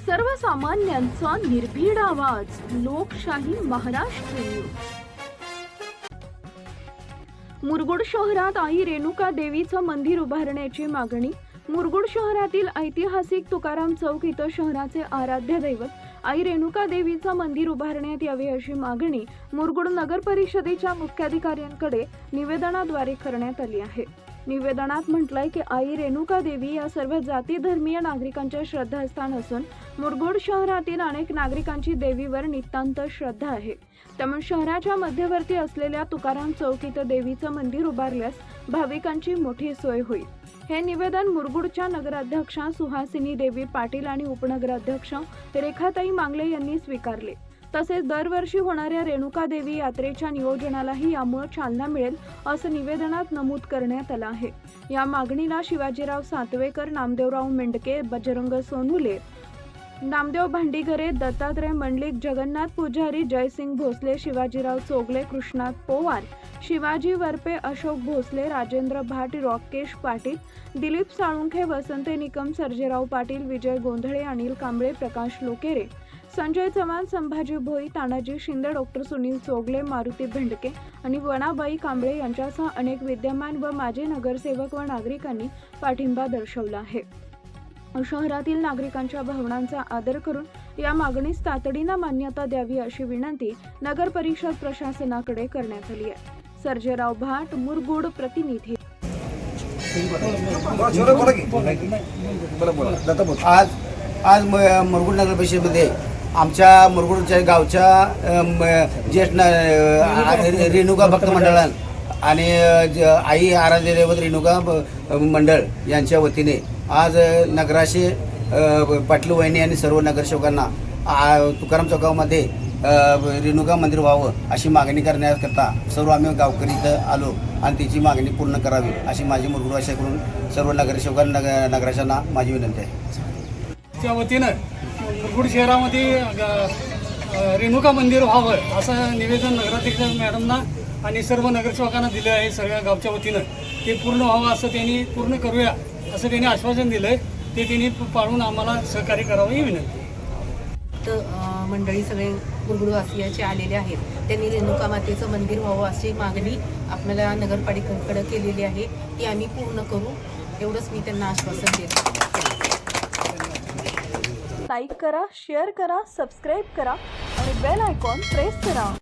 सर्वसामान्यांचा निर्भीड आवाज, लोकशाही महाराष्ट्र न्यूज। मुरगुड शहरात आई रेणुका देवीचं मंदिर उभारण्याची मागणी। मुरगुड शहरातील ऐतिहासिक तुकाराम चौक इथं शहराचे आराध्य दैवत आई रेणुका देवीचं मंदिर उभारण्यात यावे अशी मागणी मुरगुड नगर परिषदेच्या मुख्याधिकाऱ्यांकडे निवेदनाद्वारे करण्यात आली आहे। निवेदनात म्हटलंय की आई रेणुका देवी या सर्व जाती धर्मीय नागरिकांचे श्रद्धास्थान असून मुरगुड शहरातील अनेक नागरिकांची देवीवर नितांत श्रद्धा आहे। त्यामुळे शहराच्या मध्यवर्ती असलेल्या तुकाराम चौक इथं देवीचं मंदिर उभारल्यास भाविकांची मोठी सोय होईल। हे निवेदन मुरगुडच्या नगराध्यक्षा सुहासिनी देवी पाटील आणि उपनगराध्यक्ष रेखाताई मांगले यांनी स्वीकारले। तसेच दरवर्षी होणाऱ्या रेणुका देवी यात्रेच्या नियोजनालाही यामुळे चालना मिळेल असं निवेदनात नमूद करण्यात आलं आहे। या मागणीला शिवाजीराव सातवेकर, नामदेवराव मेंढके, बजरंग सोनुले, नामदेव भांडीगरे, दत्तात्रय मंडलिक, जगन्नाथ पुजारी, जयसिंग भोसले, शिवाजीराव चोगले, कृष्णात पोवार, शिवाजी वरपे, अशोक भोसले, राजेंद्र भाट, रॉकेश पाटील, दिलीप साळुंखे, वसंत निकम, सर्जेराव पाटील, विजय गोंधळे, अनिल कांबळे, प्रकाश लोकेरे, संजय चव्हाण, संभाजी भोई, तानाजी शिंदे, डॉक्टर सुनील चोगले, मारुती भेंडके आणि वनाबाई कांबळे यांच्यासह अनेक विद्यमान व माजी नगरसेवक व नागरिकांनी पाठिंबा दर्शवला आहे। शहरातील नागरिकांच्या भावनांचा आदर करून या मागणीस तातडीने मान्यता द्यावी अशी विनंती नगर परिषद प्रशासनाकडे करण्यात आली आहे। सर्जेराव भाट, मुरगुड प्रतिनिधी। आज मुरगुड नगर परिषदेमध्ये आमच्या मुरगुडच्या गावच्या ज्येष्ठ रेणुका भक्त मंडळान आणि आई आराध्य दैवत रेणुका मंडळ यांच्या वतीने आज नगराचे पाटील वहिनी आणि सर्व नगरसेवकांना तुकाराम चौकामध्ये रेणुका मंदिर व्हावं अशी मागणी करण्याकरता सर्व आम्ही गावकरी इथं आलो आणि त्याची मागणी पूर्ण करावी अशी माझी मुरगुडवासियांकडून सर्व नगरसेवकांना नगराशांना माझी विनंती आहे। त्या वतीनं मुरगुड शहरामध्ये रेणुका मंदिर व्हावं असं निवेदन नगराध्यक्ष मॅडमना आणि सर्व नगरसेवकांना दिलं आहे। सगळ्या गावच्या वतीनं ते पूर्ण व्हावं असं त्यांनी पूर्ण करूया असं त्यांनी आश्वासन दिलं आहे। ते त्यांनी पाळून आम्हाला सहकार्य करावं ही विनंती। मंडळी सगळे मुरगुडवासियाचे आलेले आहेत, त्यांनी रेणुका मातेचं मंदिर व्हावं अशी मागणी आपल्याला नगरपालिकेकडे केलेली आहे, ती आम्ही पूर्ण करू एवढंच मी त्यांना आश्वासन देते। लाईक करा, शेअर करा, सबस्क्राईब करा आणि बेल आयकॉन प्रेस करा।